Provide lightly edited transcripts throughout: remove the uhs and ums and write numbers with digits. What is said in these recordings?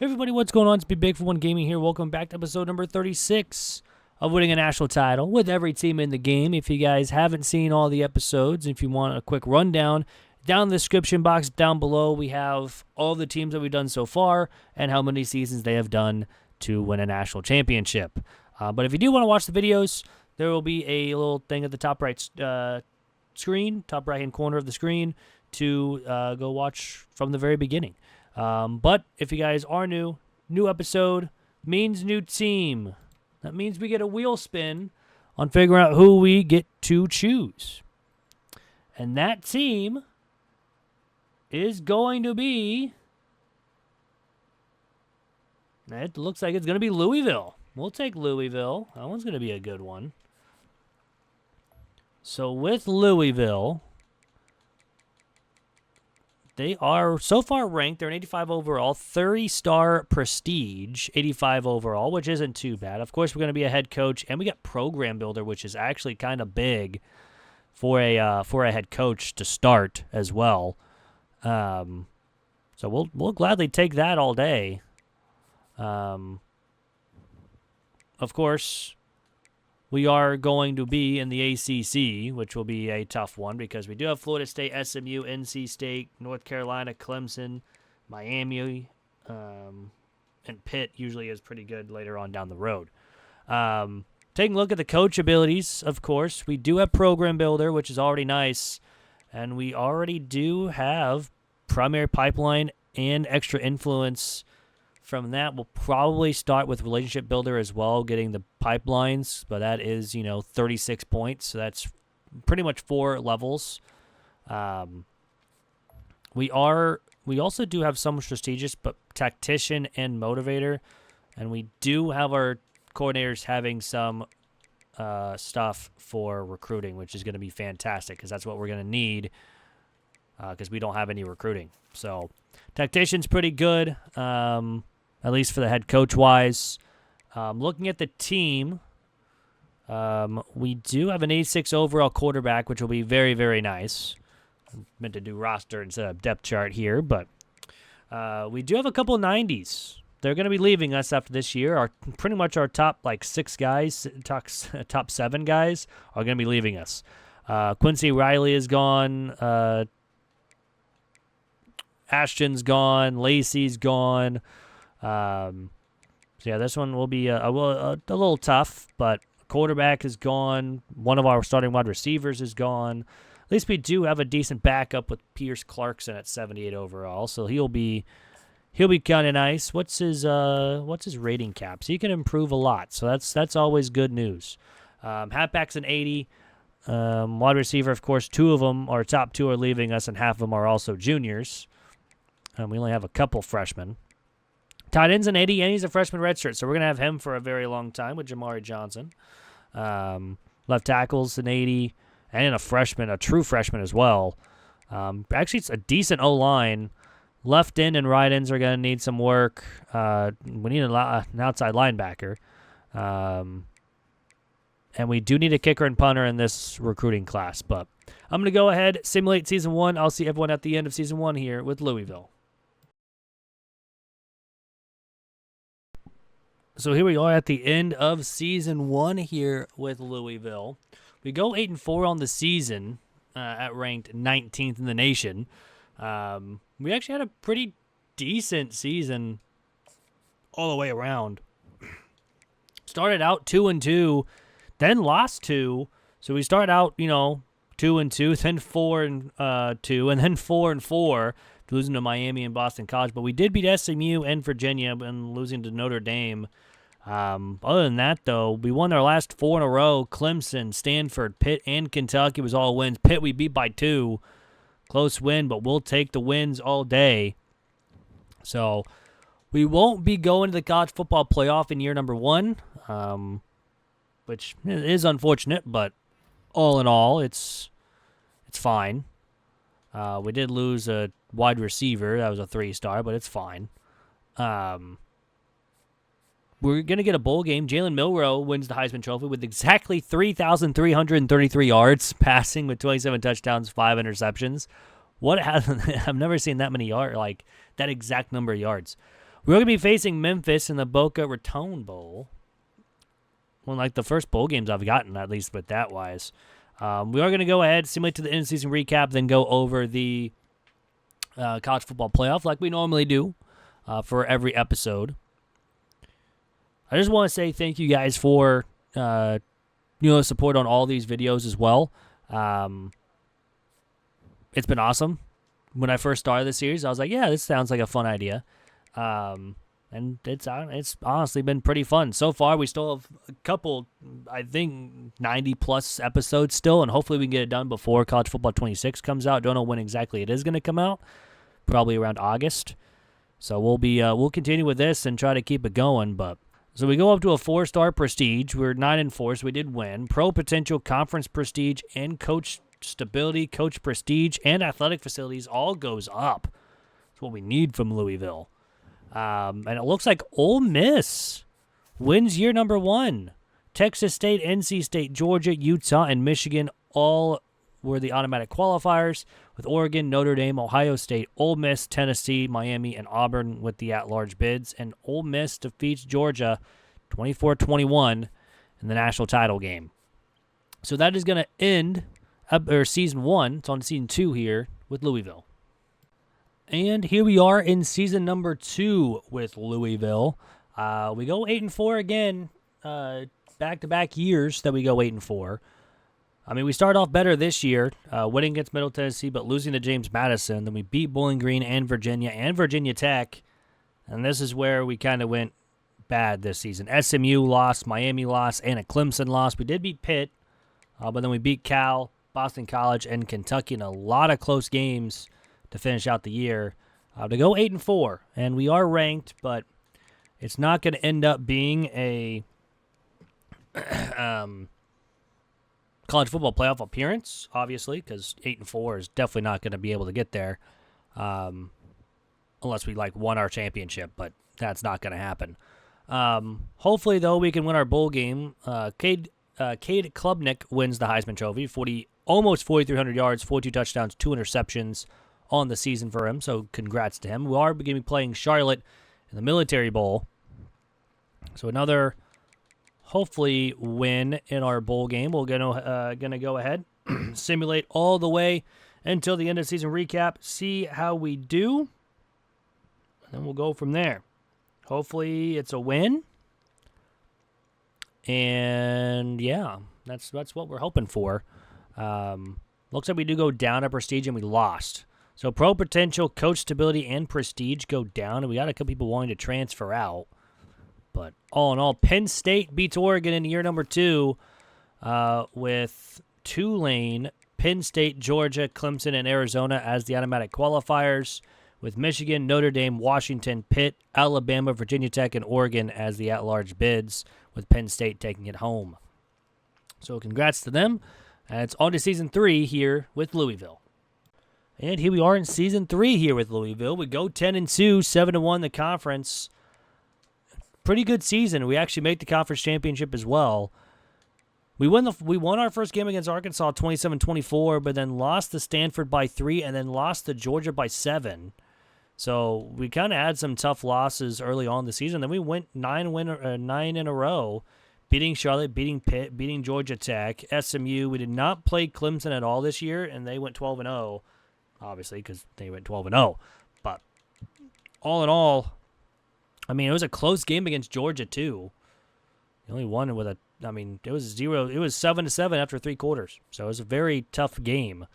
Everybody, what's going on? It's Be Big for One Gaming here. Welcome back to episode number 36 of winning a national title with every team in the game. If you guys haven't seen all the episodes, if you want a quick rundown, down in the description box down below, we have all the teams that we've done so far and how many seasons they have done to win a national championship. But if you do want to watch the videos, there will be a little thing at the top right screen, top right-hand corner of the screen to go watch from the very beginning. But if you guys are new episode means new team. That means we get a wheel spin on figuring out who we get to choose. And that team is going to be, it looks like it's going to be Louisville. We'll take Louisville. That one's going to be a good one. So with Louisville, they are so far ranked. They're an 85 overall, 30-star prestige, 85 overall, which isn't too bad. Of course, we're going to be a head coach, and we got program builder, which is actually kind of big for a head coach to start as well. So we'll gladly take that all day. Of course, we are going to be in the ACC, which will be a tough one because we do have Florida State, SMU, NC State, North Carolina, Clemson, Miami, and Pitt usually is pretty good later on down the road. Taking a look at the coach abilities, of course, we do have Program Builder, which is already nice, and we already do have Primary Pipeline and Extra Influence. From that, we'll probably start with Relationship Builder as well, getting the pipelines, but that is, 36 points, so that's pretty much 4 levels. We also do have some strategists, but Tactician and Motivator, and we do have our coordinators having some stuff for recruiting, which is going to be fantastic, because that's what we're going to need, because we don't have any recruiting. So, Tactician's pretty good. At least for the head coach-wise. Looking at the team, we do have an 86 overall quarterback, which will be very, very nice. I meant to do roster instead of depth chart here, but we do have a couple 90s. They're going to be leaving us after this year. Pretty much our top 6 guys, top 7 guys, are going to be leaving us. Quincy Riley is gone. Ashton's gone. Lacey's gone. So yeah, this one will be a little tough, but quarterback is gone. One of our starting wide receivers is gone. At least we do have a decent backup with Pierce Clarkson at 78 overall, so he'll be kind of nice. What's his rating cap? So he can improve a lot, so that's always good news. Halfback's an 80. Wide receiver, of course, 2 of them, our top 2 are leaving us, and half of them are also juniors. We only have a couple freshmen. Tight end's an 80, and he's a freshman redshirt, so we're going to have him for a very long time with Jamari Johnson. Left tackle's an 80, and a true freshman as well. Actually, it's a decent O-line. Left end and right ends are going to need some work. We need an outside linebacker. And we do need a kicker and punter in this recruiting class. But I'm going to go ahead, simulate Season 1. I'll see everyone at the end of Season 1 here with Louisville. So here we are at the end of Season 1 here with Louisville. We go 8-4 on the season at ranked 19th in the nation. We actually had a pretty decent season all the way around. Started out 2-2, then lost 2. So we started out, 2-2, then 4-2, and then 4-4. Losing to Miami and Boston College, but we did beat SMU and Virginia and losing to Notre Dame. Other than that, though, we won our last 4 in a row. Clemson, Stanford, Pitt, and Kentucky was all wins. Pitt we beat by 2. Close win, but we'll take the wins all day. So we won't be going to the college football playoff in year number 1, which is unfortunate, but all in all, it's fine. We did lose a wide receiver. That was a 3-star, but it's fine. We're going to get a bowl game. Jalen Milroe wins the Heisman Trophy with exactly 3,333 yards, passing with 27 touchdowns, 5 interceptions. I've never seen that many yards, that exact number of yards. We're going to be facing Memphis in the Boca Raton Bowl. One like the first bowl games I've gotten, at least with that wise. We are going to go ahead, simulate to the in-season recap, then go over the college football playoff like we normally do for every episode. I just want to say thank you guys for support on all these videos as well. It's been awesome. When I first started this series, I was like, yeah, this sounds like a fun idea. And it's honestly been pretty fun. So far, we still have a couple, I think, 90-plus episodes still, and hopefully we can get it done before College Football 26 comes out. Don't know when exactly it is going to come out. Probably around August. So we'll continue with this and try to keep it going. But so we go up to a 4-star prestige. We're 9-4, so we did win. Pro potential, conference prestige, and coach stability, coach prestige, and athletic facilities all goes up. That's what we need from Louisville. And it looks like Ole Miss wins year number 1. Texas State, NC State, Georgia, Utah, and Michigan all were the automatic qualifiers, with Oregon, Notre Dame, Ohio State, Ole Miss, Tennessee, Miami, and Auburn with the at-large bids. And Ole Miss defeats Georgia 24-21 in the national title game. So that is going to end season 1. It's on season 2 here with Louisville. And here we are in season number 2 with Louisville. We go 8-4 again, back-to-back years that we go 8-4. I mean, we started off better this year, winning against Middle Tennessee, but losing to James Madison. Then we beat Bowling Green and Virginia Tech. And this is where we kind of went bad this season. SMU lost, Miami lost, and a Clemson lost. We did beat Pitt, but then we beat Cal, Boston College, and Kentucky in a lot of close games to finish out the year. To go 8-4, and we are ranked, but it's not going to end up being a college football playoff appearance, obviously, because 8-4 is definitely not going to be able to get there, unless we won our championship. But that's not going to happen. Hopefully, though, we can win our bowl game. Cade Klubnik wins the Heisman Trophy, almost 4,300 yards, 42 touchdowns, 2 interceptions on the season for him. So congrats to him. We are going to be playing Charlotte in the Military Bowl. So another, hopefully, win in our bowl game. We're gonna go ahead, simulate all the way until the end of season recap, see how we do, and then we'll go from there. Hopefully, it's a win. And yeah, that's what we're hoping for. Looks like we do go down a prestige and we lost. So pro potential, coach stability, and prestige go down, and we got a couple people wanting to transfer out. But all in all, Penn State beats Oregon in year number 2 with Tulane, Penn State, Georgia, Clemson, and Arizona as the automatic qualifiers, with Michigan, Notre Dame, Washington, Pitt, Alabama, Virginia Tech, and Oregon as the at-large bids, with Penn State taking it home. So congrats to them. And it's on to season 3 here with Louisville. And here we are in season 3 here with Louisville. We go 10-2, 7-1 the conference. Pretty good season. We actually make the conference championship as well. We won our first game against Arkansas 27-24, but then lost to Stanford by 3 and then lost to Georgia by 7. So we kind of had some tough losses early on in the season. Then we went 9 in a row, beating Charlotte, beating Pitt, beating Georgia Tech, SMU. We did not play Clemson at all this year, and they went 12-0, obviously, because they went 12-0. But all in all, I mean, it was a close game against Georgia, too. They only won with it was 7-7 after 3 quarters. So it was a very tough game.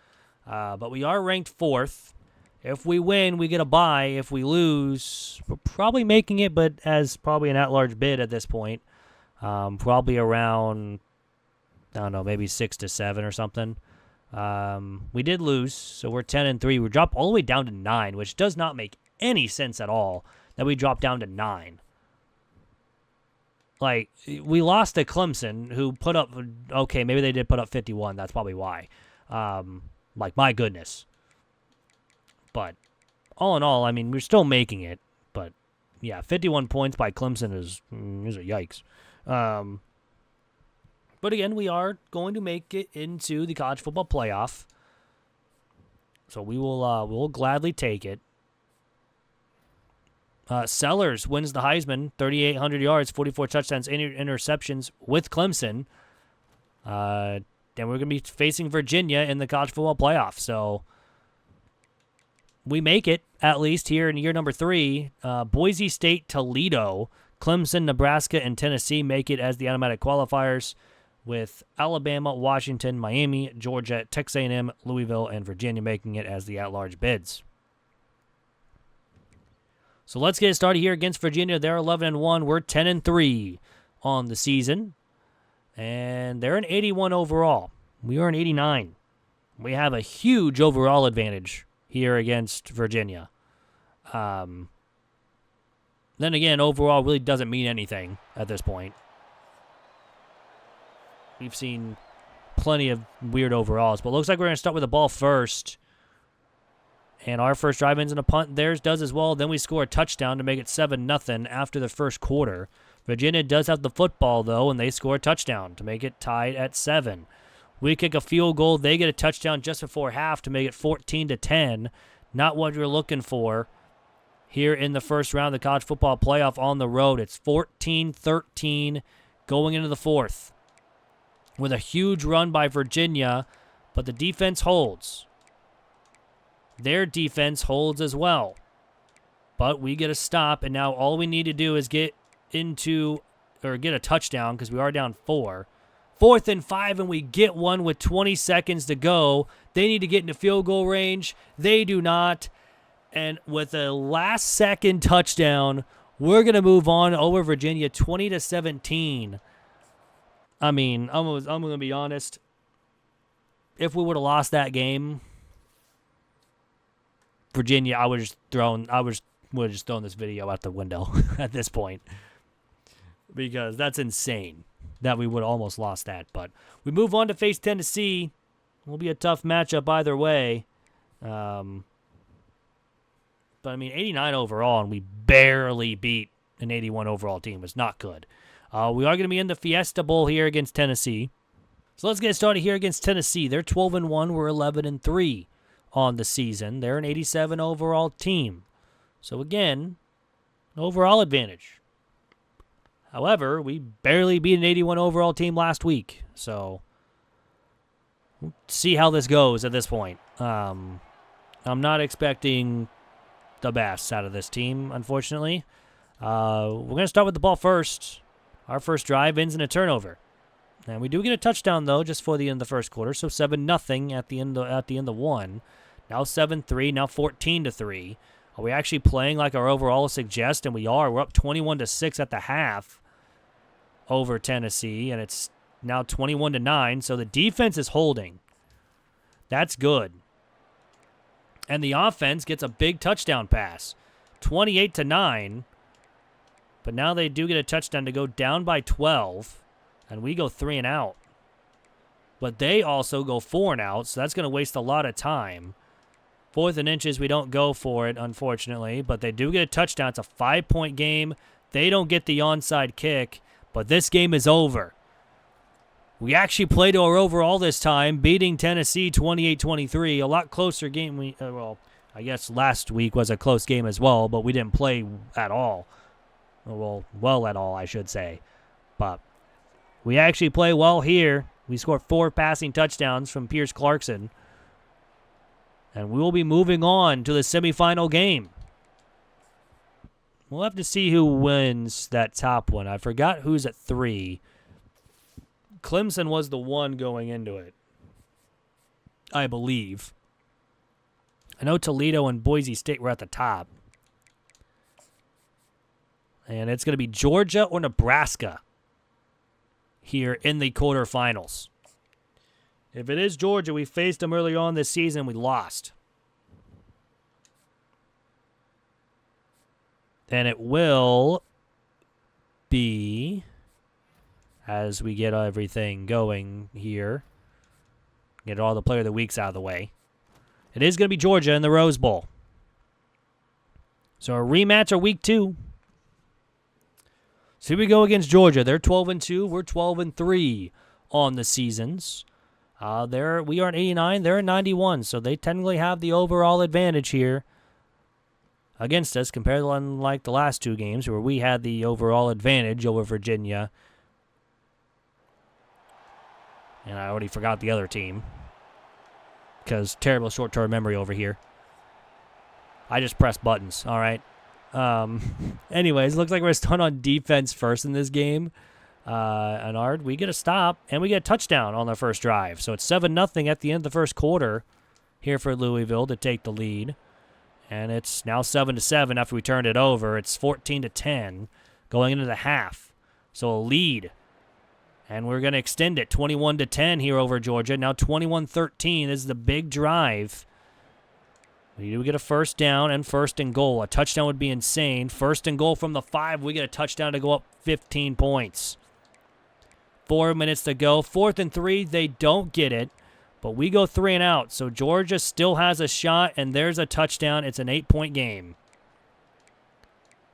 But we are ranked 4th. If we win, we get a bye. If we lose, we're probably making it, but as probably an at-large bid at this point. Probably around, I don't know, maybe 6-7 or something. We did lose, so we're 10-3. We dropped all the way down to 9, which does not make any sense at all that we dropped down to 9. Like, we lost to Clemson, who put up, okay, maybe they did put up 51. That's probably why. My goodness. But all in all, I mean, we're still making it. But, yeah, 51 points by Clemson is a yikes. But again, we are going to make it into the college football playoff. So we'll gladly take it. Sellers wins the Heisman, 3,800 yards, 44 touchdowns, interceptions with Clemson. And we're going to be facing Virginia in the college football playoff. So we make it, at least here in year number 3. Boise State, Toledo, Clemson, Nebraska, and Tennessee make it as the automatic qualifiers, with Alabama, Washington, Miami, Georgia, Texas A&M, Louisville, and Virginia making it as the at-large bids. So let's get started here against Virginia. They're 11-1. We're 10-3 on the season. And they're an 81 overall. We are an 89. We have a huge overall advantage here against Virginia. Then again, overall really doesn't mean anything at this point. We've seen plenty of weird overalls, but it looks like we're going to start with the ball first. And our first drive ends in a punt. Theirs does as well. Then we score a touchdown to make it 7-0 after the first quarter. Virginia does have the football, though, and they score a touchdown to make it tied at 7. We kick a field goal. They get a touchdown just before half to make it 14-10. Not what you're looking for here in the first round of the college football playoff on the road. It's 14-13 going into the fourth, with a huge run by Virginia, but the defense holds. Their defense holds as well. But we get a stop, and now all we need to do is get a touchdown because we are down 4. 4th and 5, and we get one with 20 seconds to go. They need to get into field goal range. They do not. And with a last-second touchdown, we're going to move on over Virginia 20-17. I mean, I'm going to be honest. If we would have lost that game, Virginia, I would have just thrown this video out the window at this point, because that's insane that we would have almost lost that. But we move on to face Tennessee. Will be a tough matchup either way. But I mean, 89 overall, and we barely beat an 81 overall team. It's not good. We are going to be in the Fiesta Bowl here against Tennessee. So let's get started here against Tennessee. They're 12-1. We're 11-3 on the season. They're an 87 overall team. So again, overall advantage. However, we barely beat an 81 overall team last week. So we'll see how this goes at this point. I'm not expecting the best out of this team, unfortunately. We're going to start with the ball first. Our first drive ends in a turnover. And we do get a touchdown, though, just for the end of the first quarter. So 7-0 at the end of 1. Now 7-3, now 14-3. Are we actually playing like our overall suggests? And we are. We're up 21-6 at the half over Tennessee, and it's now 21-9. So the defense is holding. That's good. And the offense gets a big touchdown pass, 28-9. But now they do get a touchdown to go down by 12, and we go 3 and out. But they also go 4 and out, so that's going to waste a lot of time. 4th and inches, we don't go for it, unfortunately, but they do get a touchdown. It's a 5-point game. They don't get the onside kick, but this game is over. We actually played our overall this time, beating Tennessee 28-23. A lot closer game. I guess last week was a close game as well, but we didn't play at all. Well at all, I should say. But we actually play well here. We scored 4 passing touchdowns from Pierce Clarkson. And we will be moving on to the semifinal game. We'll have to see who wins that top one. I forgot who's at 3. Clemson was the one going into it, I believe. I know Toledo and Boise State were at the top. And it's going to be Georgia or Nebraska here in the quarterfinals. If it is Georgia, we faced them early on this season. We lost. And it will be, as we get everything going here, get all the player of the weeks out of the way, it is going to be Georgia in the Rose Bowl. So a rematch of week 2. So here we go against Georgia. They're 12-2. We're 12-3 on the seasons. We are at 89. They're at 91. So they technically have the overall advantage here against us compared to unlike the last two games where we had the overall advantage over Virginia. And I already forgot the other team because terrible short-term memory over here. I just press buttons, all right? Anyways, looks like we're starting on defense first in this game. Anard, we get a stop, and we get a touchdown on the first drive. So it's 7-0 at the end of the first quarter here for Louisville to take the lead. And it's now 7-7 after we turned it over. It's 14-10 going into the half. So a lead. And we're going to extend it 21-10 here over Georgia. Now 21-13. This is the big drive. We do get a first down and first and goal. A touchdown would be insane. First and goal from the 5. We get a touchdown to go up 15 points. 4 minutes to go. 4th and 3. They don't get it. But we go 3 and out. So Georgia still has a shot, and there's a touchdown. It's an 8-point game.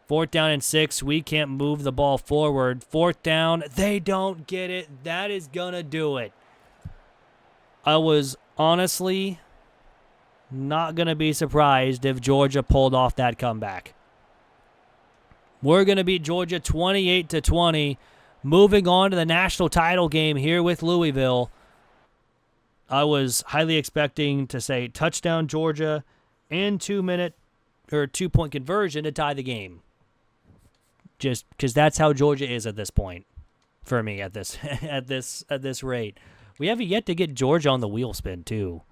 4th down and 6. We can't move the ball forward. 4th down. They don't get it. That is going to do it. I was honestly not going to be surprised if Georgia pulled off that comeback. We're going to beat Georgia 28-20. Moving on to the national title game here with Louisville. I was highly expecting to say touchdown Georgia and 2-point conversion to tie the game. Just because that's how Georgia is at this point for me at this rate. We haven't yet to get Georgia on the wheel spin too.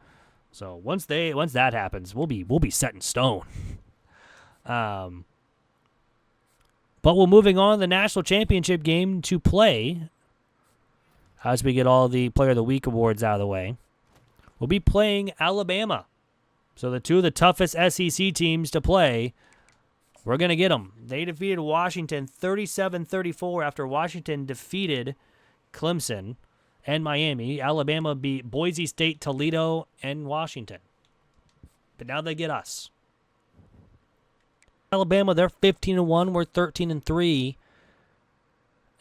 So once that happens, we'll be set in stone. But we're moving on to the national championship game to play as we get all the Player of the Week awards out of the way. We'll be playing Alabama. So the two of the toughest SEC teams to play, we're going to get them. They defeated Washington 37-34 after Washington defeated Clemson and Miami. Alabama beat Boise State, Toledo, and Washington. But now they get us. Alabama, they're 15-1. We're 13-3.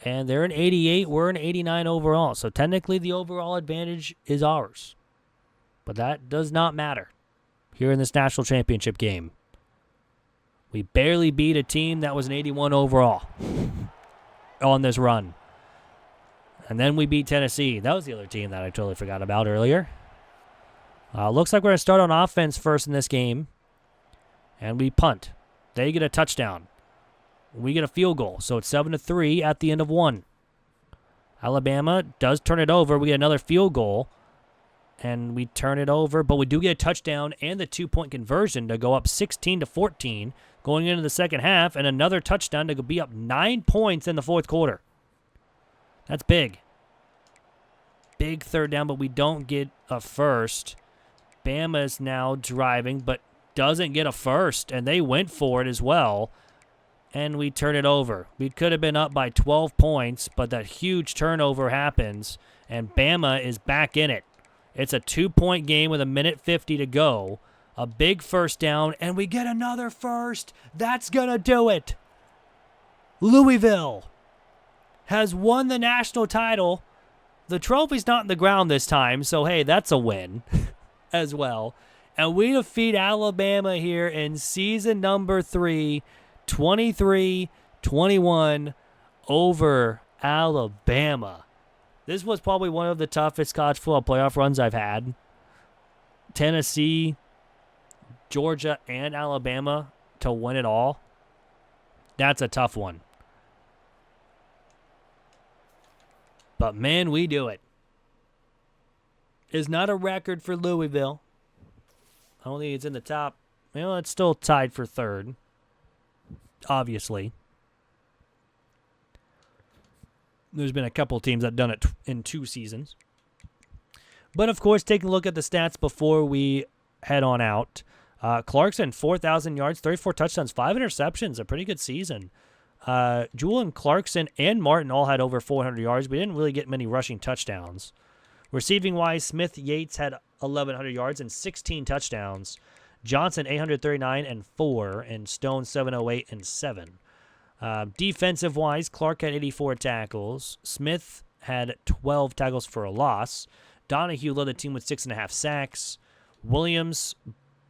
And they're an 88. We're an 89 overall. So technically the overall advantage is ours. But that does not matter here in this national championship game. We barely beat a team that was an 81 overall on this run. And then we beat Tennessee. That was the other team that I totally forgot about earlier. Looks like we're going to start on offense first in this game. And we punt. They get a touchdown. We get a field goal. So it's 7-3 at the end of one. Alabama does turn it over. We get another field goal. And we turn it over. But we do get a touchdown and the 2-point conversion to go up 16-14 going into the second half. And another touchdown to be up 9 points in the fourth quarter. That's big. Big third down, but we don't get a first. Bama is now driving, but doesn't get a first, and they went for it as well, and we turn it over. We could have been up by 12 points, but that huge turnover happens, and Bama is back in it. It's a 2-point game with 1:50 to go. A big first down, and we get another first. That's going to do it. Louisville has won the national title. The trophy's not in the ground this time, so hey, that's a win as well. And we defeat Alabama here in season number 3, 23-21 over Alabama. This was probably one of the toughest college football playoff runs I've had. Tennessee, Georgia, and Alabama to win it all. That's a tough one. But, man, we do it. It's not a record for Louisville. I don't think it's in the top. Well, it's still tied for third, obviously. There's been a couple teams that have done it in 2 seasons. But, of course, taking a look at the stats before we head on out. Clarkson, 4,000 yards, 34 touchdowns, 5 interceptions. A pretty good season. Julian Clarkson and Martin all had over 400 yards. We didn't really get many rushing touchdowns. Receiving-wise, Smith Yates had 1,100 yards and 16 touchdowns. Johnson, 839 and 4, and Stone, 708 and 7. Defensive-wise, Clark had 84 tackles. Smith had 12 tackles for a loss. Donahue led the team with 6.5 sacks. Williams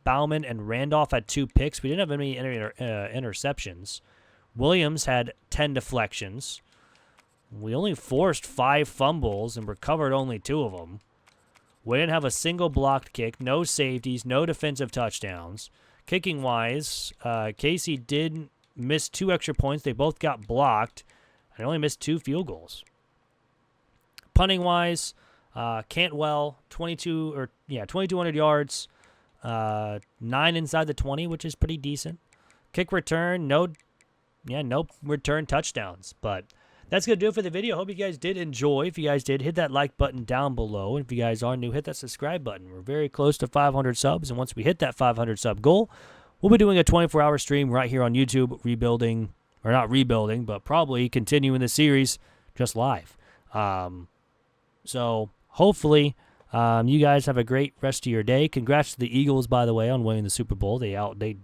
Bauman, and Randolph had 2 picks. We didn't have any interceptions. Williams had 10 deflections. We only forced 5 fumbles and recovered only 2 of them. We didn't have a single blocked kick, no safeties, no defensive touchdowns. Kicking-wise, Casey did miss 2 extra points. They both got blocked. I only missed 2 field goals. Punting-wise, Cantwell, 2,200 yards, 9 inside the 20, which is pretty decent. Kick return, no return touchdowns. But that's going to do it for the video. Hope you guys did enjoy. If you guys did, hit that like button down below. And if you guys are new, hit that subscribe button. We're very close to 500 subs. And once we hit that 500 sub goal, we'll be doing a 24-hour stream right here on YouTube, not rebuilding, but probably continuing the series just live. So hopefully you guys have a great rest of your day. Congrats to the Eagles, by the way, on winning the Super Bowl. They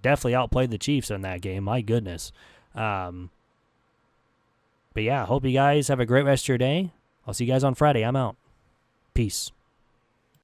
definitely outplayed the Chiefs in that game. My goodness. But yeah, hope you guys have a great rest of your day. I'll see you guys on Friday. I'm out. Peace.